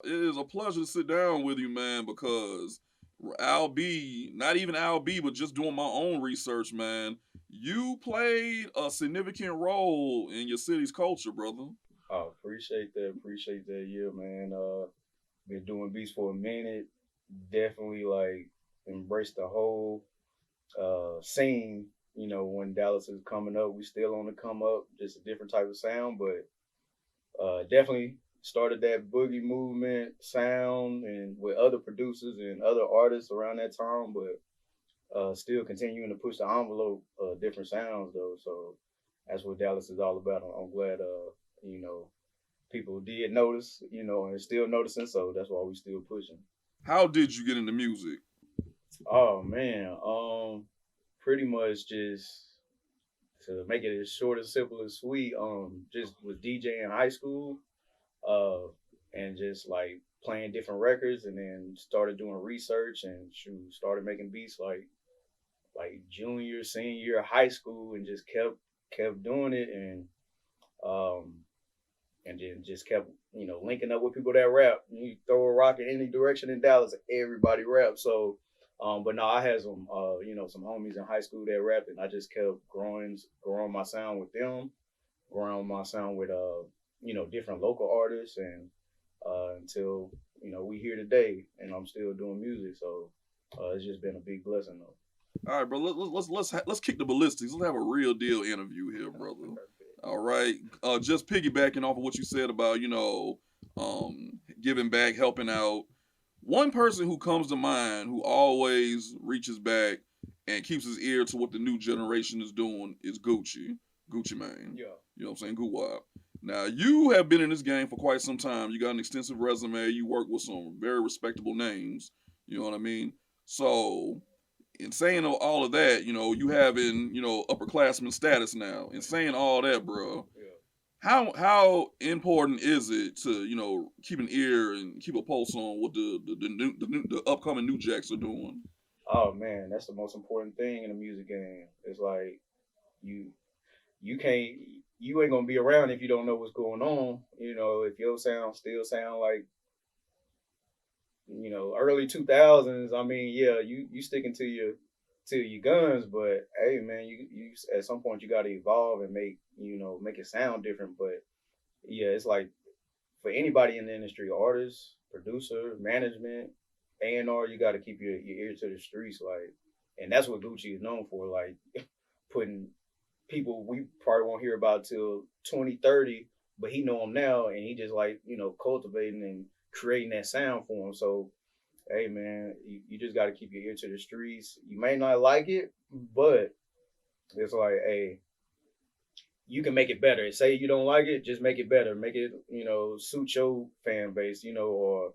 It is a pleasure to sit down with you, man, because Al B, not even Al B, but just doing my own research, man, you played a significant role in your city's culture, brother. Oh, appreciate that. Appreciate that. Yeah, man. Been doing beats for a minute. Definitely like embrace the whole scene. You know, when Dallas is coming up, we still on the come up, just a different type of sound, but definitely started that boogie movement sound and with other producers and other artists around that time, but still continuing to push the envelope, different sounds though. So that's what Dallas is all about. I'm glad, you know, people did notice, and still noticing. So that's why we still pushing. How did you get into music? Oh man, pretty much just to make it as short, as simple, as sweet. Just was DJ in high school, uh, and just like playing different records, and then started doing research and started making beats like junior, senior year of high school, and just kept doing it, um, and then just kept linking up with people that rap. You throw a rock in any direction in Dallas, everybody raps. So, but no, I had some some homies in high school that rapped, and I just kept growing my sound with them, growing my sound with different local artists, and until we here today, and I'm still doing music. So it's just been a big blessing though. All right, bro. Let's kick the ballistics. Let's have a real deal interview here, brother. All right. Just piggybacking off of what you said about giving back, helping out. One person who comes to mind who always reaches back and keeps his ear to what the new generation is doing is Gucci Mane. Yeah. You know what I'm saying? Guwap. Now you have been in this game for quite some time. You got an extensive resume. You work with some very respectable names. You know what I mean? So in saying all of that, you having, upperclassman status now. In saying all that, bro, Yeah. how important is it to keep an ear and keep a pulse on what the upcoming new jacks are doing? Oh man, that's the most important thing in a music game. It's like you you can't you ain't gonna be around if you don't know what's going on. If your sound still sound like early 2000s. I mean, yeah, you sticking to your guns, but hey man, you at some point you got to evolve and make it sound different. But yeah, it's like for anybody in the industry, artists, producer, management, A&R, you got to keep your ear to the streets, like, and that's what Gucci is known for, like putting people we probably won't hear about till 2030, but he know them now, and he just like cultivating and creating that sound for them. So hey man, you just got to keep your ear to the streets. You may not like it, but it's like, hey, you can make it better. Say you don't like it, just make it better. Make it, suit your fan base, or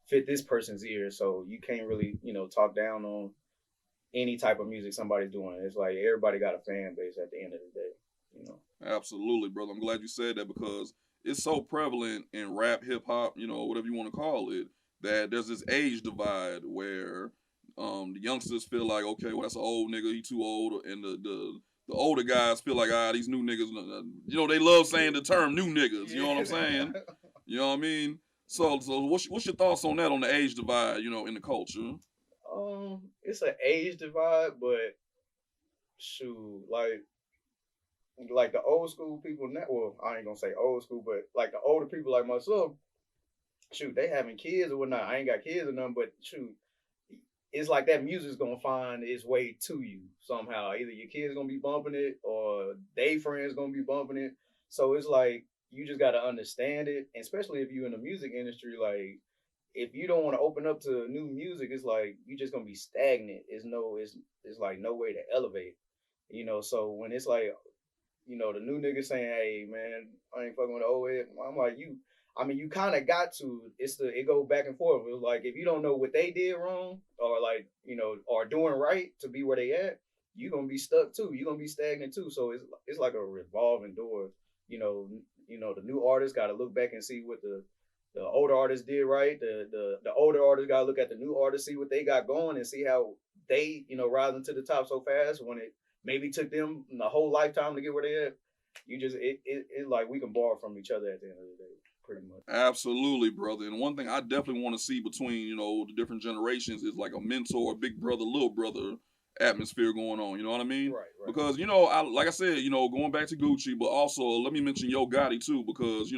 fit this person's ear. So you can't really, talk down on any type of music somebody's doing. It's like everybody got a fan base at the end of the day. Absolutely, brother. I'm glad you said that because it's so prevalent in rap, hip hop, whatever you want to call it, that there's this age divide where the youngsters feel like, okay, well that's an old nigga, he too old, and the older guys feel like, these new niggas, they love saying the term new niggas. You know what I'm saying? Yeah. You know what I mean? So what's your thoughts on that, on the age divide, in the culture? It's an age divide, but shoot, like the old school people now. Well, I ain't gonna say old school, but like the older people like myself, shoot, they having kids or whatnot. I ain't got kids or nothing, but shoot, it's like that music's gonna find its way to you somehow. Either your kids gonna be bumping it or they friends gonna be bumping it. So it's like you just gotta understand it, and especially if you in the music industry, like if you don't want to open up to new music, it's like you just gonna be stagnant. It's like no way to elevate. So when it's like the new nigga saying, "Hey man, I ain't fucking with the old head," I'm like, you. I mean, you kind of got to. It go back and forth. It's like if you don't know what they did wrong, or like or doing right to be where they at, you gonna be stuck too. You are gonna be stagnant too. So it's like a revolving door. The new artists got to look back and see what the older artists did right. The older artists got to look at the new artists, see what they got going, and see how they rising to the top so fast when it maybe took them a whole lifetime to get where they at. You just it like we can borrow from each other at the end of the day. pretty much. Absolutely, brother. And one thing I definitely want to see between, the different generations is like a mentor, big brother, little brother atmosphere going on. You know what I mean? Right, right. Because, I like I said, going back to Gucci, but also let me mention Yo Gotti too, because,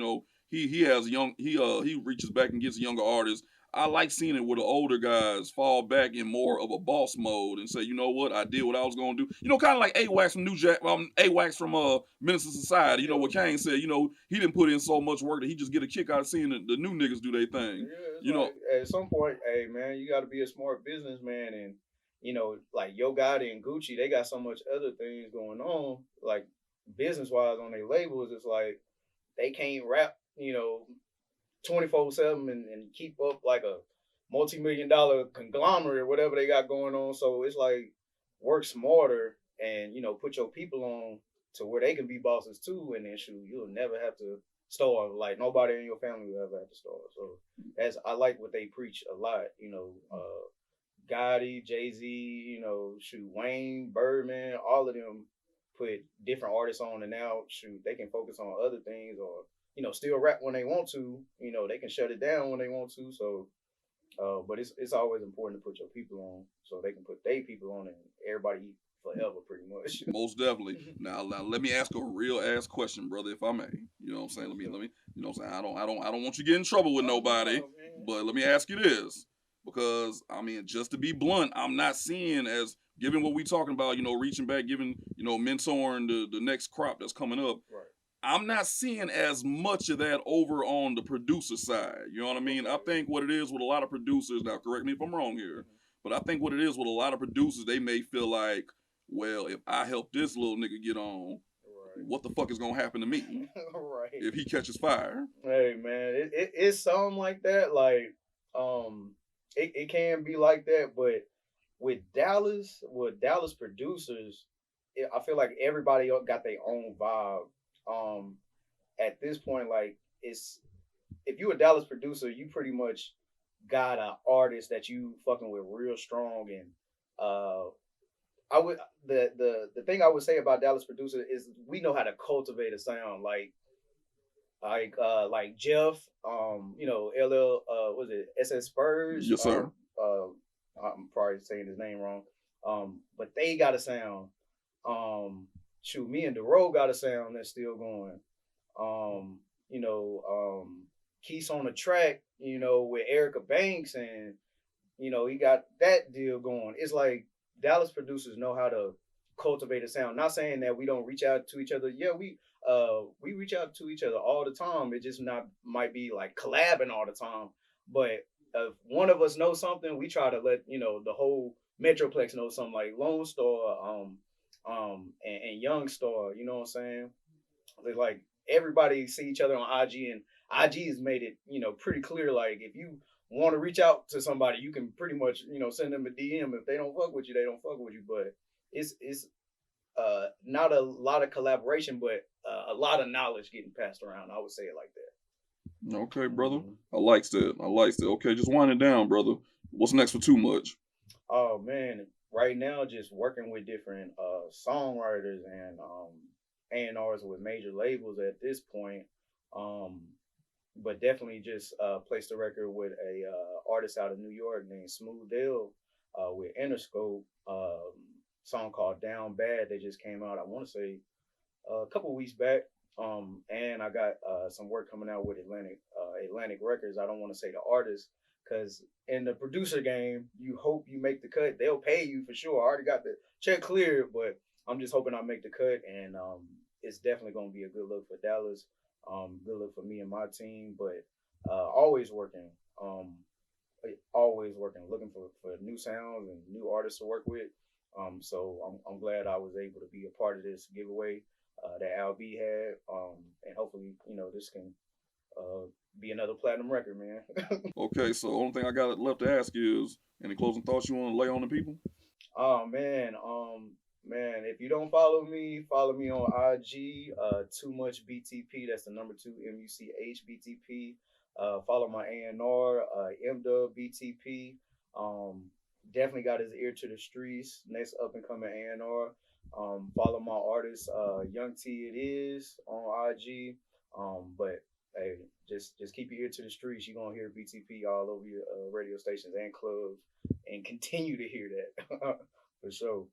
he has he reaches back and gets younger artists. I like seeing it where the older guys fall back in more of a boss mode and say, you know what, I did what I was gonna do. Kind of like A-Wax from New Jack, A-Wax from Minister Society. You know Yeah. what Kane said. He didn't put in so much work that he just get a kick out of seeing the new niggas do their thing. Yeah, it's You know, like at some point, hey man, you got to be a smart businessman, and like Yo Gotti and Gucci, they got so much other things going on, like business wise on their labels. It's like they can't rap, 24/7 and keep up like a multi-million-dollar conglomerate, whatever they got going on. So it's like work smarter and put your people on to where they can be bosses too, and then shoot, you'll never have to starve. Like nobody in your family will ever have to starve. So that's I like what they preach a lot. Gotti, Jay Z, shoot, Wayne, Birdman, all of them put different artists on, and now shoot, they can focus on other things, or still rap when they want to. They can shut it down when they want to. So, but it's always important to put your people on, so they can put their people on, and everybody eat forever, pretty much. most definitely. Now, let me ask a real ass question, brother, if I may. You know what I'm saying? Let me. You know what I'm saying? I don't want you to get in trouble with Oh nobody, no, man. but let me ask you this, because I mean, just to be blunt, I'm not seeing as given what we talking about. Reaching back, giving mentoring the next crop that's coming up. Right. I'm not seeing as much of that over on the producer side. You know what I mean? Okay. I think what it is with a lot of producers, now correct me if I'm wrong here, Mhm. but I think what it is with a lot of producers, they may feel like, well, if I help this little nigga get on, what the fuck is gonna happen to me Right. Right. if he catches fire? Hey man, it's something like that. Like, it can be like that, but with Dallas producers, I feel like everybody got their own vibe. Um, at this point, like it's if you a Dallas producer, you pretty much got an artist that you fucking with real strong, and uh, I would the thing I would say about Dallas producer is we know how to cultivate a sound like Jeff, LL, was it SS Spurs? Yes, sir. I'm probably saying his name wrong. But they got a sound. Shoot, me and DeRoe got a sound that's still going. Um, you know, Keys on the track, with Erica Banks, and he got that deal going. It's like Dallas producers know how to cultivate a sound. Not saying that we don't reach out to each other. Yeah, we reach out to each other all the time. It just not might be like collabing all the time. But if one of us knows something, we try to let the whole Metroplex know something, like Lone Star, and Young Star. You know what I'm saying? Like everybody see each other on IG, and IG has made it pretty clear. Like if you want to reach out to somebody, you can pretty much send them a DM. If they don't fuck with you, they don't fuck with you. But it's not a lot of collaboration, but a lot of knowledge getting passed around. I would say it like Okay, that. brother. I likes that. I likes that. Okay, just wind it down, brother. What's next for Too Much? Oh man, right now just working with different songwriters and A&Rs with major labels at this point. Um, but definitely just placed a record with a artist out of New York named Smooth Dale with Interscope. Song called Down Bad. They just came out. I want to say a couple weeks back. And I got some work coming out with Atlantic Records. I don't want to say the artist because in the producer game, you hope you make the cut. They'll pay you for sure. I already got the check cleared, but I'm just hoping I make the cut, and it's definitely going to be a good look for Dallas. Good look for me and my team, but always working. Always working, looking for new sounds and new artists to work with. So I'm glad I was able to be a part of this giveaway that Al B had, and hopefully this can be another platinum record, man. Okay, so the only thing I got left to ask you is any closing thoughts you want to lay on the people? Oh man, if you don't follow me on IG. Too much BTP. That's the number two MUCH BTP. Follow my A&R, MW BTP. Um, Definitely got his ear to the streets. Next up and coming A&R. Follow my artist, Young T It Is on IG. But Hey, just keep your ear to the streets. You're gonna hear BTP all over your radio stations and clubs, and continue to hear that for sure.